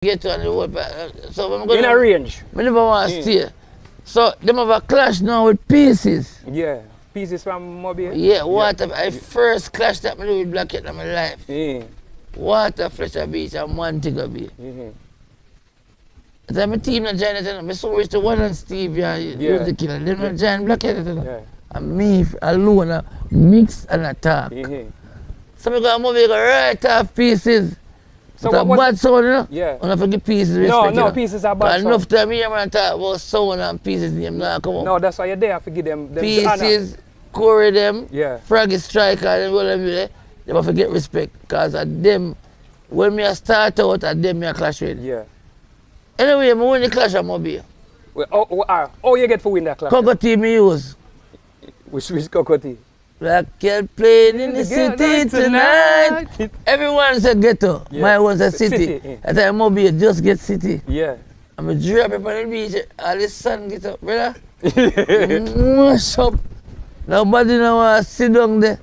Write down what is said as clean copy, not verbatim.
get on the road. So when I'm going in a range. I never want to stay. So them have a clash now with Pieces. Yeah. Pieces from Mobile? Yeah, water. I first clash that I do with Blackhead in my life. Water, Fletcher Beach and Montego Bay. That's my team that joined it. I so rich to one and Steve, the killer. They don't join Blackhead. And me alone, mix and attack. So I go movie, go right off Pieces. So what bad sound, you know? Yeah. And I forget Pieces respect. No, Pieces are bad sound. Enough time here, man, talk about sound and Pieces name now come up. No, that's why you're there, forget them. Pieces, Corey them, yeah. Froggy Striker, and all them there, they must forget respect. Because at them, when me start out, at them me clash with. Yeah. Anyway, I win the clash at Mobile. Well, you get for win that clash? Cocoa me use. Which cocoa tea? Blackhead playing in the city tonight. Everyone said ghetto. Yeah. My one said city. At time Mobile just get city. Yeah. I'm a drop up on the beach. All the sun get up, brother. What's up? Nobody now want to sit down there.